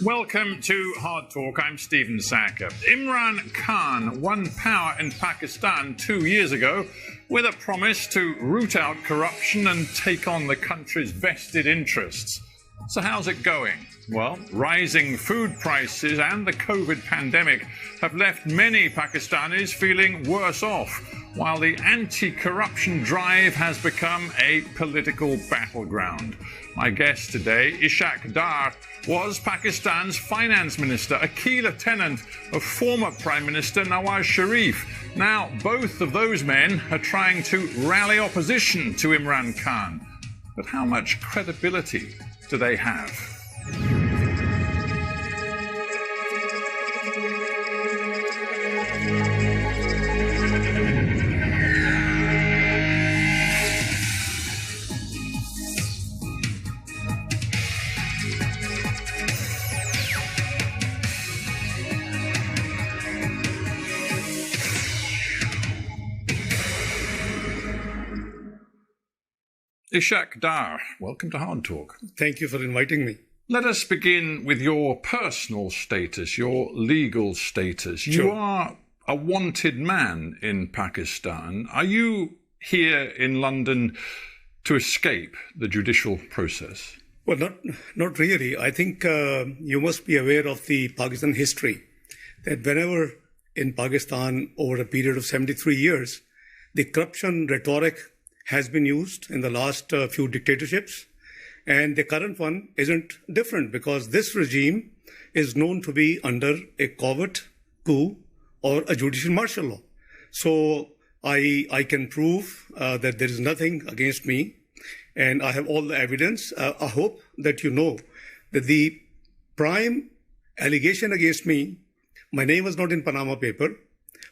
Welcome to Hard Talk. I'm Stephen Sackur. Imran Khan won power in Pakistan 2 years ago with a promise to root out corruption and take on the country's vested interests. So how's it going? Well, rising food prices and the COVID pandemic have left many Pakistanis feeling worse off, while the anti-corruption drive has become a political battleground. My guest today, Ishaq Dar, was Pakistan's finance minister, a key lieutenant of former Prime Minister Nawaz Sharif. Now, both of those men are trying to rally opposition to Imran Khan. But how much credibility do they have? Ishaq Dar, welcome to Hard Talk. Thank you for inviting me. Let us begin with your personal status, your legal status. Sure. You are a wanted man in Pakistan. Are you here in London to escape the judicial process? Well, not really. I think you must be aware of the Pakistan history, that whenever in Pakistan over a period of 73 years, the corruption rhetoric has been used in the last few dictatorships. And the current one isn't different, because this regime is known to be under a covert coup or a judicial martial law. So I can prove that there is nothing against me, and I have all the evidence. I hope that you know that the prime allegation against me, my name was not in Panama paper.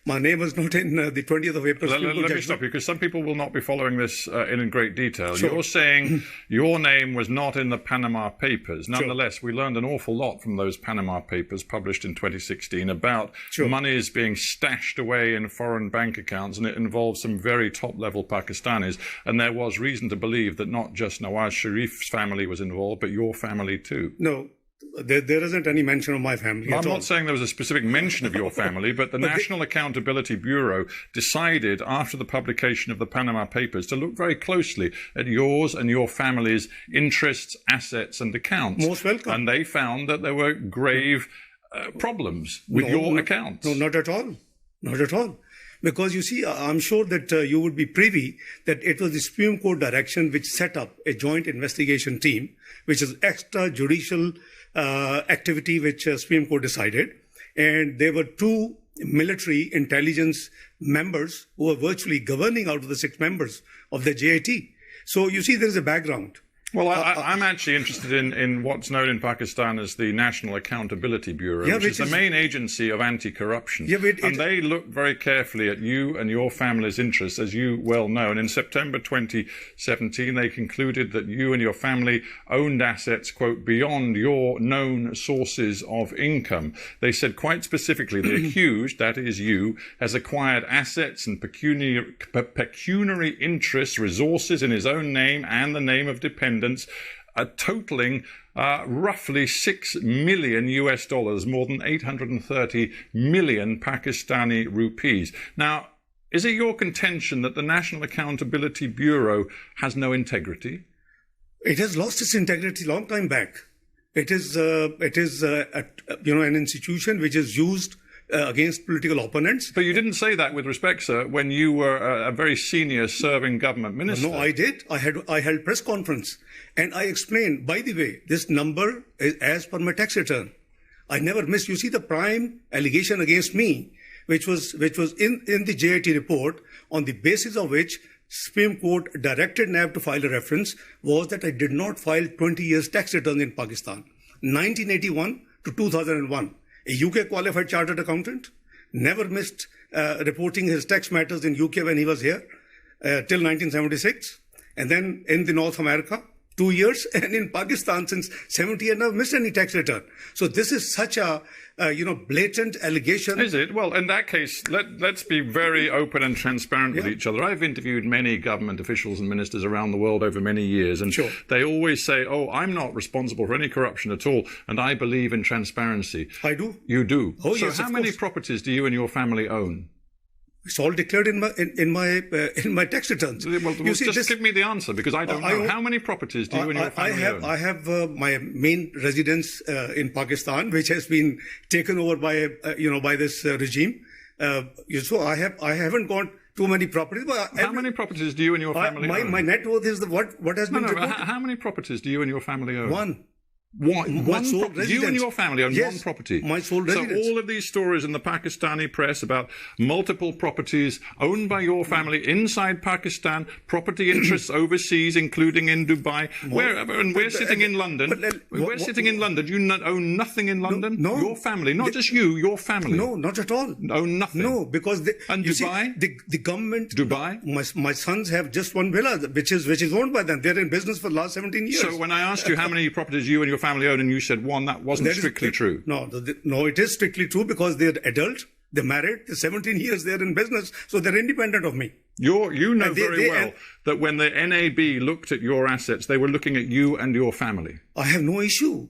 My name was not in the 20th of April. Let me stop you, because some people will not be following this in great detail. Sure. You're saying your name was not in the Panama Papers. Nonetheless, we learned an awful lot from those Panama Papers published in 2016 about monies being stashed away in foreign bank accounts, and it involved some very top-level Pakistanis. And there was reason to believe that not just Nawaz Sharif's family was involved, but your family too. No. There isn't any mention of my family at all. I'm not saying there was a specific mention of your family, but the National Accountability Bureau decided after the publication of the Panama Papers to look very closely at yours and your family's interests, assets and accounts. Most welcome. And they found that there were grave problems with your accounts. No, not at all. Not at all. Because you see, I'm sure that you would be privy that it was the Supreme Court direction which set up a joint investigation team, which is extrajudicial activity which Supreme Court decided. And there were two military intelligence members who were virtually governing out of the 6 members of the JIT. So you see, there is a background. Well, I'm actually interested in what's known in Pakistan as the National Accountability Bureau, which is the main agency of anti-corruption. And they look very carefully at you and your family's interests, as you well know. And in September 2017, they concluded that you and your family owned assets, quote, beyond your known sources of income. They said quite specifically, the accused, that is you, has acquired assets and pecuniary interests, resources in his own name and the name of dependents, totaling roughly $6 million US dollars, more than 830 million Pakistani rupees. Now, is it your contention that the National Accountability Bureau has no integrity? It has lost its integrity long time back. It is an institution which is used against political opponents. But you didn't say that with respect, sir, when you were a very senior serving government minister. No, I did. I held press conference and I explained, by the way, this number is as per my tax return. I never missed. You see, the prime allegation against me, which was in the JIT report, on the basis of which Supreme Court directed NAB to file a reference, was that I did not file 20 years tax returns in Pakistan. 1981 to 2001. A UK qualified chartered accountant, never missed reporting his tax matters in UK when he was here till 1976. And then in the North America, 2 years, and in Pakistan since 70, I never missed any tax return. So this is such a blatant allegation. Is it? Well, in that case, let's be very open and transparent with each other. I've interviewed many government officials and ministers around the world over many years, and they always say, "Oh, I'm not responsible for any corruption at all, and I believe in transparency." I do. You do. Oh, so yes, how many properties do you and your family own? It's all declared in my tax returns. Well, just give me the answer, because I don't know. How many properties do you and your family own? I have my main residence in Pakistan, which has been taken over by this regime. So I haven't got too many properties. But how many properties do you and your family own? My net worth is what has been reported. How many properties do you and your family own? One. One sole residence. You and your family own one property. My sole residence. So all of these stories in the Pakistani press about multiple properties owned by your family inside Pakistan, property interests overseas, including in Dubai. We're sitting in London. We're sitting in London. You own nothing in London? No. Your family, not just you, your family. No, not at all. Own nothing? No, because and Dubai? The government... Dubai? My sons have just one villa, which is owned by them. They're in business for the last 17 years. So when I asked you how many properties you and your family own, and you said one, that wasn't strictly true. No, it is strictly true, because they're adult, they're married, they're 17 years, they're in business, so they're independent of me. You know very well that when the NAB looked at your assets, they were looking at you and your family. I have no issue.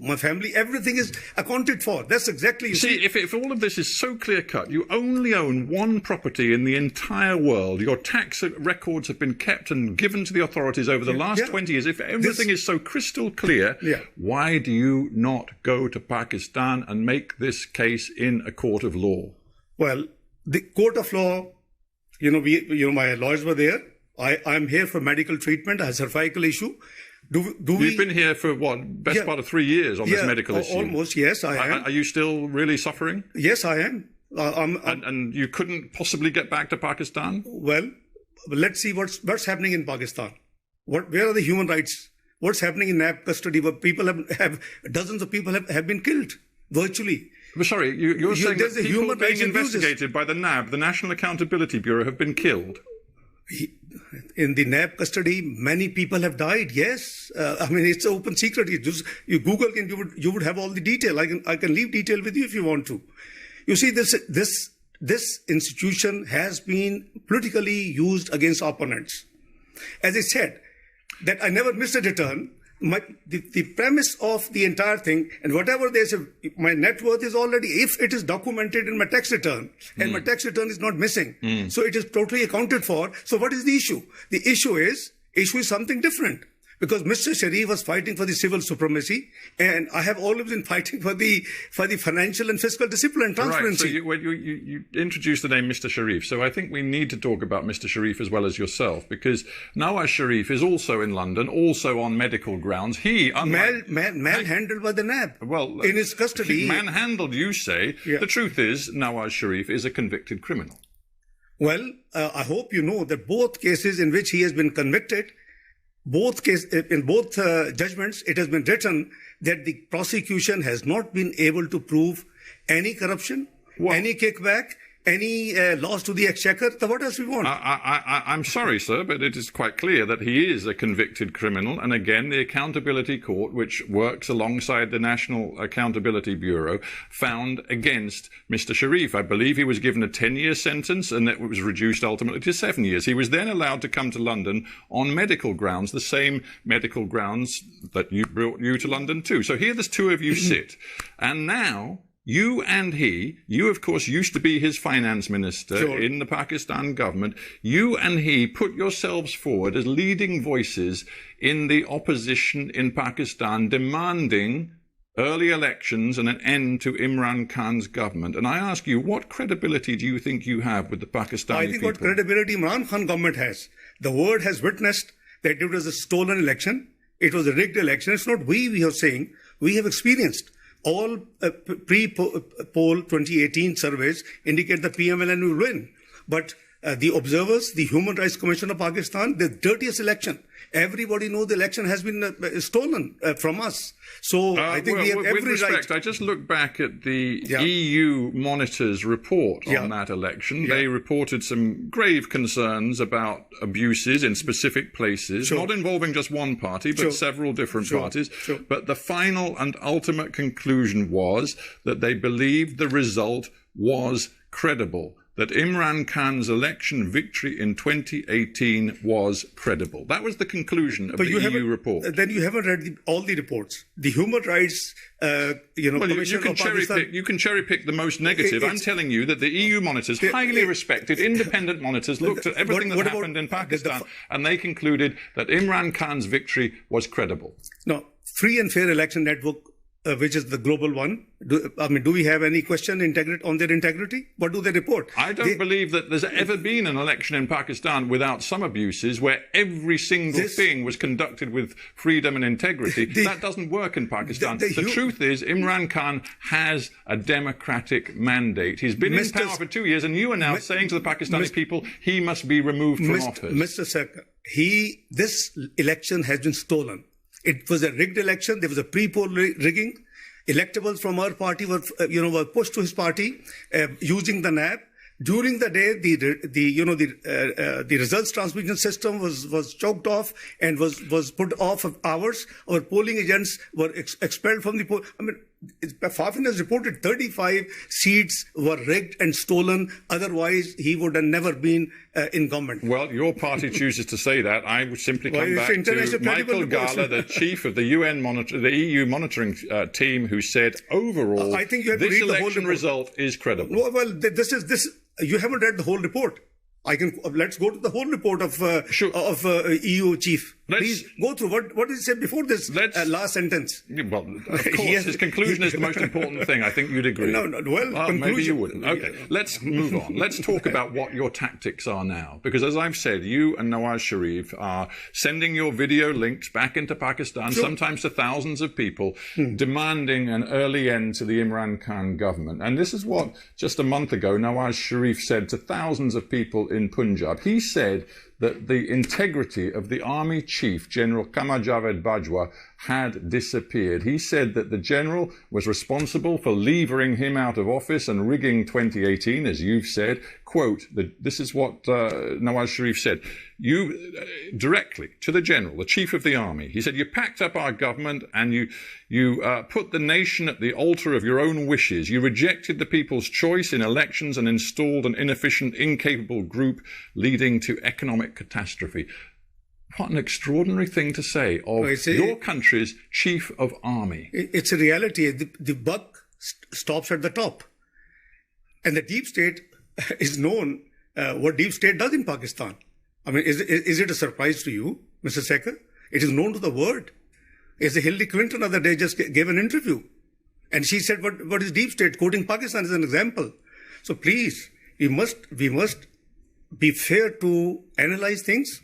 My family, everything is accounted for. That's exactly... See, if all of this is so clear-cut, you only own one property in the entire world. Your tax records have been kept and given to the authorities over the last 20 years. If everything is so crystal clear, why do you not go to Pakistan and make this case in a court of law? Well, the court of law, my lawyers were there. I'm here for medical treatment. I have a cervical issue. You've been here for best part of 3 years on this medical issue? Almost, yes, I am. Are you still really suffering? Yes, I am. And you couldn't possibly get back to Pakistan? Well, let's see what's happening in Pakistan. Where are the human rights? What's happening in NAB custody, where people have dozens of people have been killed virtually? But sorry, you're saying that people human being rights investigated by the NAB, the National Accountability Bureau, have been killed? In the NAB custody, many people have died. Yes, it's an open secret. You Google and you would have all the detail. I can leave detail with you if you want to. You see, this institution has been politically used against opponents. As I said, that I never missed a return. The premise of the entire thing, and whatever they say, my net worth is already, if it is documented in my tax return, and my tax return is not missing, so it is totally accounted for. So what is the issue? The issue is something different. Because Mr. Sharif was fighting for the civil supremacy, and I have always been fighting for the financial and fiscal discipline, transparency. Right, so you introduced the name Mr. Sharif, so I think we need to talk about Mr. Sharif as well as yourself, because Nawaz Sharif is also in London, also on medical grounds. He manhandled by the NAB. Well, in his custody. Manhandled, you say. Yeah. The truth is, Nawaz Sharif is a convicted criminal. Well, I hope you know that both cases in which he has been convicted, in both judgments, it has been written that the prosecution has not been able to prove any corruption, any kickback, any loss to the exchequer. So what else we want? I'm sorry, sir, but it is quite clear that he is a convicted criminal. And again, the Accountability Court, which works alongside the National Accountability Bureau, found against Mr. Sharif. I believe he was given a 10-year sentence, and it was reduced ultimately to 7 years. He was then allowed to come to London on medical grounds, the same medical grounds that you brought you to London too. So here there's two of you sit. And now... You and you of course used to be his finance minister in the Pakistan government. You and he put yourselves forward as leading voices in the opposition in Pakistan, demanding early elections and an end to Imran Khan's government. And I ask you, what credibility do you think you have with the Pakistani people? I think what credibility Imran Khan government has. The world has witnessed that it was a stolen election. It was a rigged election. It's not we are saying. We have experienced. All pre-poll 2018 surveys indicate the PMLN will win. But the observers, the Human Rights Commission of Pakistan, the dirtiest election. Everybody knows the election has been stolen from us. So I think we have every with respect, right. I just looked back at the EU monitors' report on that election. They reported some grave concerns about abuses in specific places, not involving just one party, but several different parties. But the final and ultimate conclusion was that they believed the result was credible, that Imran Khan's election victory in 2018 was credible. That was the conclusion of the EU report. Then you haven't read all the reports. The Human Rights, Commission of Pakistan. You can cherry pick the most negative. I'm telling you that the EU monitors, highly respected, independent monitors, looked at everything that happened in Pakistan, and they concluded that Imran Khan's victory was credible. No, Free and Fair Election Network, which is the global one. Do we have any question on their integrity? What do they report? I don't believe that there's ever been an election in Pakistan without some abuses where every single thing was conducted with freedom and integrity. That doesn't work in Pakistan. The truth is, Imran Khan has a democratic mandate. He's been in power for 2 years, and you are now saying to the Pakistani people, he must be removed from office. Mr. Sackur, this election has been stolen. It was a rigged election. There was a pre-poll rigging. Electables from our party were pushed to his party using the NAB. During the day, the results transmission system was choked off and was put off of hours. Our polling agents were expelled from the poll. Fafin has reported 35 seats were rigged and stolen. Otherwise, he would have never been in government. Well, your party chooses to say that. I would simply come back to Michael Gala, the chief of the EU monitoring team, who said overall, I think you have this to read election result is credible. Well, you haven't read the whole report. Let's go to the whole report of EU chief. Please go through what did he say before this last sentence. Well, of course, his conclusion is the most important thing. I think you'd agree. Maybe you wouldn't. Okay, let's move on. Let's talk about what your tactics are now. Because as I've said, you and Nawaz Sharif are sending your video links back into Pakistan, sometimes to thousands of people, demanding an early end to the Imran Khan government. And this is what, just a month ago, Nawaz Sharif said to thousands of people in Punjab. He said that the integrity of the army chief, General Qamar Javed Bajwa, had disappeared. He said that the general was responsible for levering him out of office and rigging 2018, as you've said. Quote, this is what Nawaz Sharif said. You, directly to the general, the chief of the army, he said, you packed up our government and you put the nation at the altar of your own wishes. You rejected the people's choice in elections and installed an inefficient, incapable group leading to economic catastrophe. What an extraordinary thing to say of your country's chief of army. It's a reality. The buck stops at the top. And the deep state is known what deep state does in Pakistan. Is it a surprise to you, Mr. Sackur? It is known to the world. Hillary Clinton the other day just gave an interview. And she said, what is deep state? Quoting Pakistan as an example. So please, we must be fair to analyze things.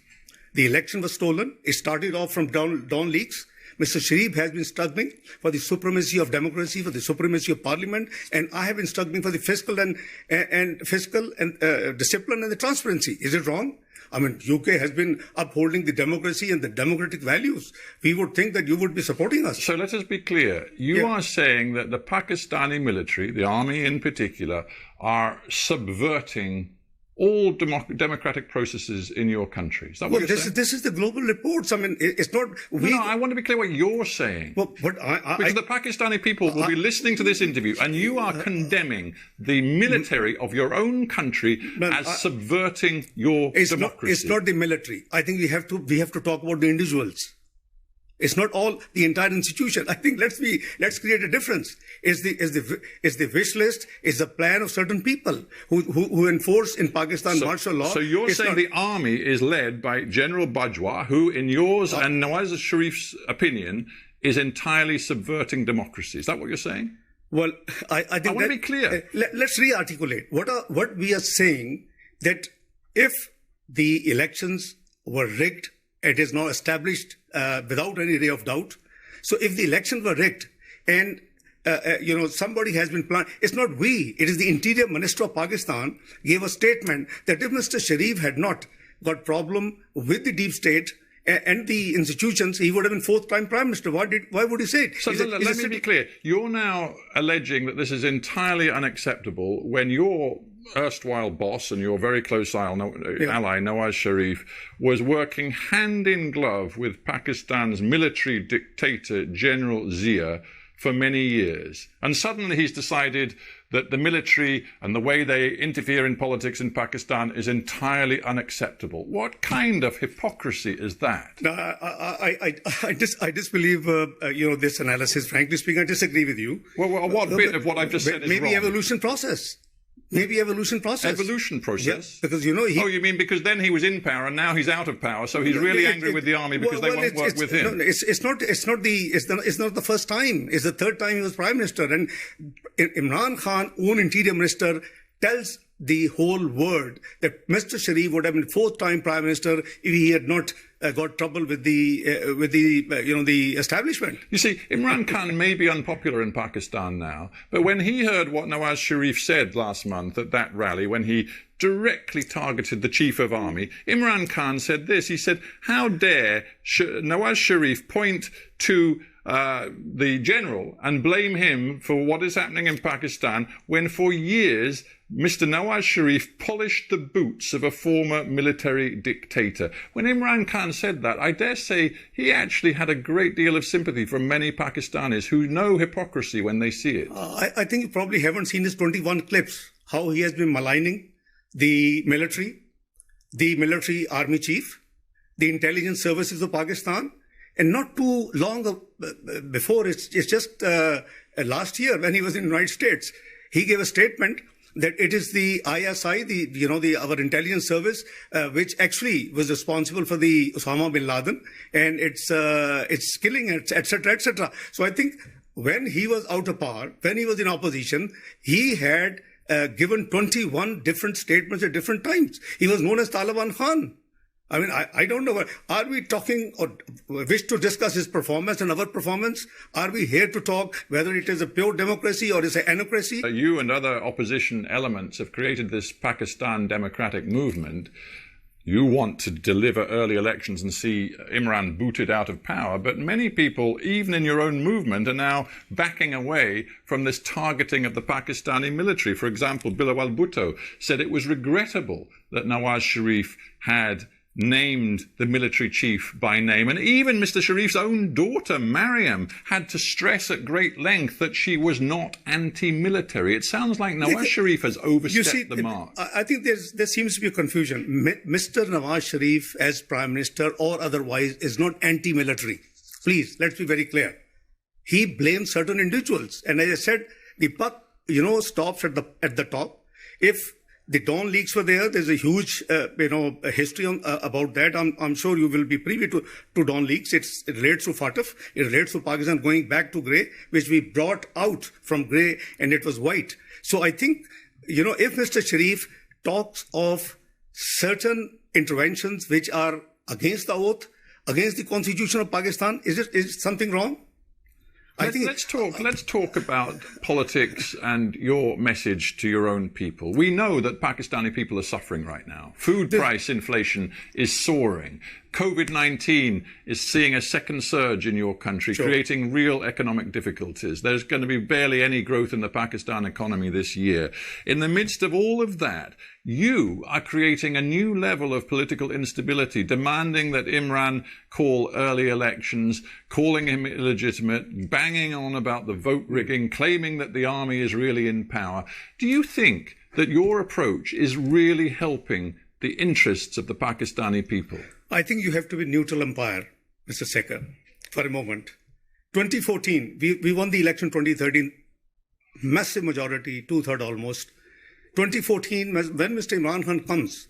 The election was stolen. It started off from Dawn leaks. Mr. Sharif has been struggling for the supremacy of democracy, for the supremacy of parliament, and I have been struggling for the fiscal and discipline and the transparency. Is it wrong? UK has been upholding the democracy and the democratic values. We would think that you would be supporting us. So let us be clear. You are saying that the Pakistani military, the army in particular, are subverting all democratic processes in your country. Is that what you're saying? This is the global reports. It's not... No, I want to be clear what you're saying. Because the Pakistani people will be listening to this interview, and you are condemning the military of your own country as subverting your democracy. It's not the military. I think we have to talk about the individuals. It's not all the entire institution. I think let's create a difference. Is the wish list, is the plan of certain people who enforce in Pakistan martial law. So you're saying the army is led by General Bajwa, who in yours and Nawaz Sharif's opinion is entirely subverting democracy. Is that what you're saying? Well, I think I want to be clear. Let's re-articulate what we are saying, that if the elections were rigged, it is now established without any ray of doubt. So if the elections were rigged and somebody has been planned. It's not we. It is the Interior Minister of Pakistan gave a statement that if Mr. Sharif had not got problem with the deep state and the institutions, he would have been fourth-time Prime Minister. Why would he say it? So let me be clear. You're now alleging that this is entirely unacceptable when your erstwhile boss and your very close ally, Nawaz Sharif, was working hand in glove with Pakistan's military dictator, General Zia, for many years. And suddenly he's decided that the military and the way they interfere in politics in Pakistan is entirely unacceptable. What kind of hypocrisy is that? No, I disbelieve, this analysis. Frankly speaking, I disagree with you. Well, what bit of what I've just said is maybe wrong? Evolution process. Evolution process. Yeah, because, you mean because then he was in power and now he's out of power, so he's really angry with the army because they won't work with him? No, it's not the first time. It's the third time he was Prime Minister. And Imran Khan, own Interior Minister, tells the whole world that Mr. Sharif would have been fourth-time Prime Minister if he had not got trouble with the establishment. You see, Imran Khan may be unpopular in Pakistan now, but when he heard what Nawaz Sharif said last month at that rally, when he directly targeted the Chief of Army, Imran Khan said this. He said, "How dare Nawaz Sharif point to the general and blame him for what is happening in Pakistan when for years Mr. Nawaz Sharif polished the boots of a former military dictator." When Imran Khan said that, I dare say he actually had a great deal of sympathy from many Pakistanis who know hypocrisy when they see it. I think you probably haven't seen his 21 clips, how he has been maligning the military army chief, the intelligence services of Pakistan. And not too long before, it's just last year when he was in the United States, he gave a statement that it is the ISI, our intelligence service, which actually was responsible for the Osama bin Laden and its killing, etc., etc. So I think when he was out of power, when he was in opposition, he had given 21 different statements at different times. He was known as Taliban Khan. I mean, I don't know. Are we talking or wish to discuss his performance and our performance? Are we here to talk whether it is a pure democracy or is it anocracy? You and other opposition elements have created this Pakistan democratic movement. You want to deliver early elections and see Imran booted out of power, but many people, even in your own movement, are now backing away from this targeting of the Pakistani military. For example, Bilawal Bhutto said it was regrettable that Nawaz Sharif had named the military chief by name. And even Mr. Sharif's own daughter, Mariam, had to stress at great length that she was not anti-military. It sounds like Nawaz Sharif has overstepped the mark. I think there seems to be a confusion. Mr. Nawaz Sharif, as Prime Minister or otherwise, is not anti-military. Please, let's be very clear. He blames certain individuals. And as I said, the buck, stops at the top. If the Dawn leaks were there, there's a huge, history about that. I'm sure you will be privy to Dawn leaks. It relates to FATF. It relates to Pakistan going back to grey, which we brought out from grey and it was white. So I think, if Mr. Sharif talks of certain interventions which are against the oath, against the Constitution of Pakistan, is something wrong? Let's talk about politics and your message to your own people. We know that Pakistani people are suffering right now. Food price inflation is soaring. COVID-19 is seeing a second surge in your country, creating real economic difficulties. There's going to be barely any growth in the Pakistan economy this year. In the midst of all of that, you are creating a new level of political instability, demanding that Imran call early elections, calling him illegitimate, banging on about the vote rigging, claiming that the army is really in power. Do you think that your approach is really helping the interests of the Pakistani people? I think you have to be neutral umpire, Mr. Sackur, for a moment. 2014, we won the election 2013, massive majority, 2/3 almost. 2014, when Mr. Imran Khan comes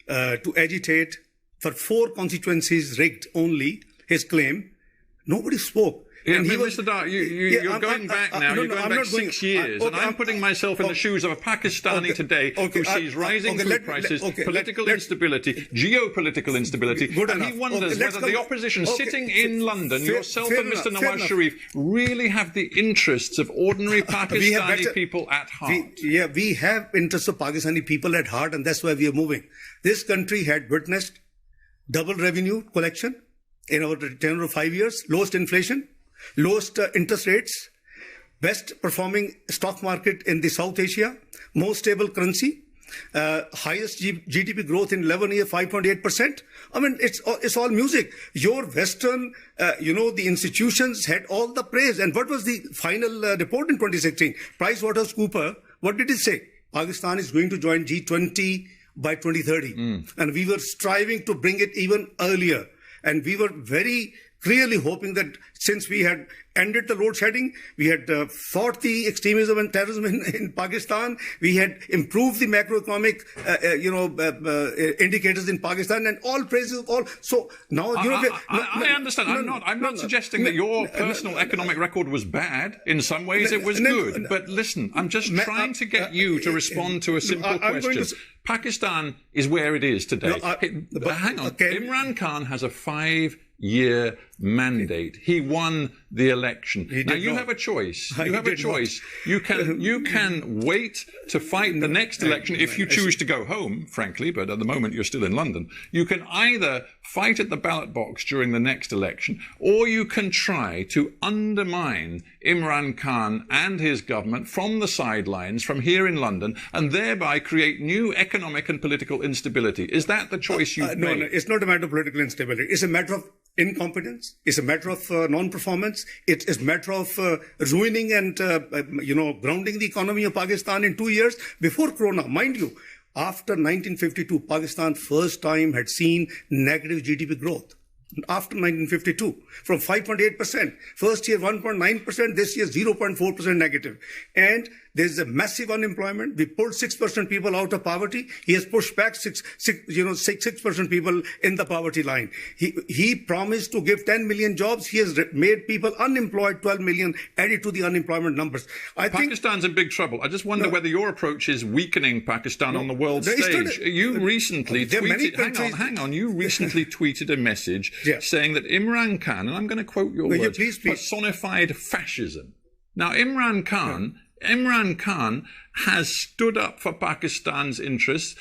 to agitate for 4 constituencies rigged only, his claim, nobody spoke. Mr. Dar, you're going back now. You're going back 6 years. And I'm putting myself in the shoes of a Pakistani today who sees rising food prices, political instability, geopolitical instability, and he wonders whether the opposition sitting in London, yourself and Mr. Nawaz Sharif, really have the interests of ordinary Pakistani people at heart. We have interests of Pakistani people at heart, and that's why we are moving. This country had witnessed double revenue collection in our tenure of 5 years, lowest inflation, lowest interest rates, best performing stock market in the South Asia, most stable currency, highest GDP growth in 11 years, 5.8%. I mean, it's all music. Your Western, the institutions had all the praise. And what was the final report in 2016? PricewaterhouseCoopers, what did it say? Pakistan is going to join G20 by 2030. And we were striving to bring it even earlier. And we were very clearly hoping that since we had ended the load shedding, we had fought the extremism and terrorism in Pakistan, we had improved the macroeconomic, indicators in Pakistan, and all praises, all. So now, I understand. I'm not suggesting that your personal economic record was bad. In some ways, it was good. But listen, I'm just trying to get you to respond to a simple question. Pakistan is where it is today. Hang on. Imran Khan has a 5-year mandate. He won the election. Now you have a choice. You have a choice. You can wait to fight the next election if you choose to go home, frankly, but at the moment you're still in London. You can either fight at the ballot box during the next election, or you can try to undermine Imran Khan and his government from the sidelines, from here in London, and thereby create new economic and political instability. Is that the choice you've made? No, it's not a matter of political instability. It's a matter of incompetence. It's a matter of non-performance. It is a matter of ruining and, grounding the economy of Pakistan in 2 years before Corona. Mind you, after 1952, Pakistan first time had seen negative GDP growth. After 1952, from 5.8%, first year 1.9%, this year 0.4% negative. And there's a massive unemployment. We pulled 6% people out of poverty. He has pushed back 6% people in the poverty line. He promised to give 10 million jobs. He has made people unemployed, 12 million added to the unemployment numbers. Pakistan's in big trouble. I just wonder whether your approach is weakening Pakistan on the world stage. You recently tweeted, hang on, you recently tweeted a message saying that Imran Khan, and I'm going to quote your words, personified fascism. Now, Imran Khan has stood up for Pakistan's interests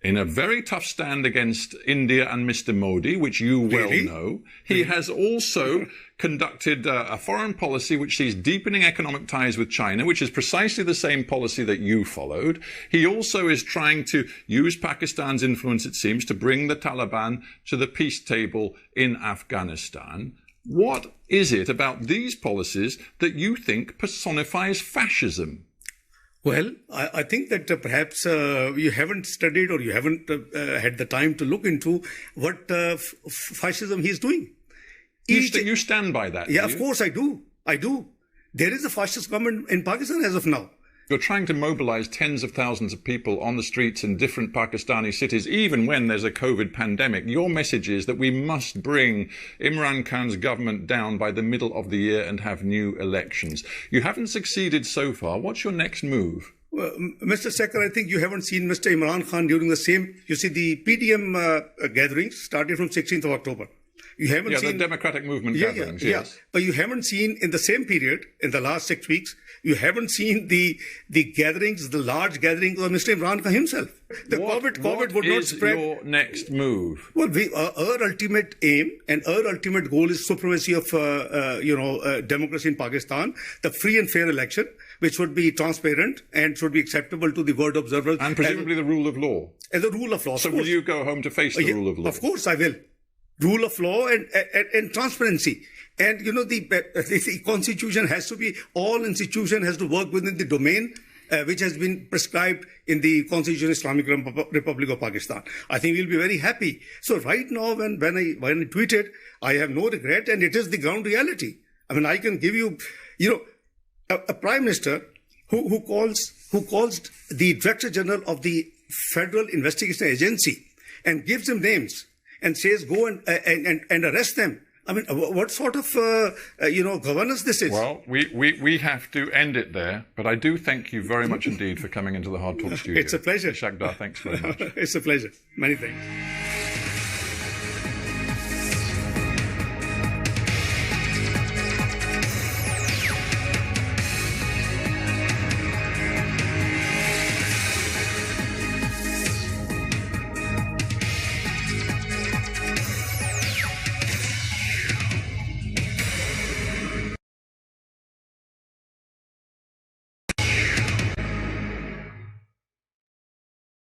in a very tough stand against India and Mr. Modi, which you well know. He has also conducted a foreign policy which sees deepening economic ties with China, which is precisely the same policy that you followed. He also is trying to use Pakistan's influence, it seems, to bring the Taliban to the peace table in Afghanistan. What is it about these policies that you think personifies fascism? Well, I think that perhaps you haven't studied or you haven't had the time to look into what fascism he is doing. You stand by that? Yeah, of course I do. There is a fascist government in Pakistan as of now. You're trying to mobilize tens of thousands of people on the streets in different Pakistani cities, even when there's a COVID pandemic. Your message is that we must bring Imran Khan's government down by the middle of the year and have new elections. You haven't succeeded so far. What's your next move? Well, Mr. Sackur, I think you haven't seen Mr. Imran Khan during the same... You see, the PDM gatherings started from 16th of October. You haven't seen... the Democratic Movement gatherings, yes. But you haven't seen in the same period, in the last 6 weeks, you haven't seen the gatherings, the large gatherings of Mr. Imran Khan himself. COVID would not spread. What is your next move? Well, our ultimate aim and our ultimate goal is supremacy of, democracy in Pakistan, the free and fair election, which would be transparent and should be acceptable to the world observers. And presumably the rule of law. And the rule of law. So will you go home to face the rule of law? Of course I will. Rule of law and transparency. And, the constitution has to be, all institution has to work within the domain which has been prescribed in the Constitution of Islamic Republic of Pakistan. I think we'll be very happy. So right now, when I tweeted, I have no regret, and it is the ground reality. I mean, I can give you, a prime minister who calls the Director General of the Federal Investigation Agency and gives them names and says, go and arrest them. I mean, what sort of, governance this is? Well, we have to end it there, but I do thank you very much indeed for coming into the HARDtalk studio. It's a pleasure. Ishaq, thanks very much. It's a pleasure. Many thanks.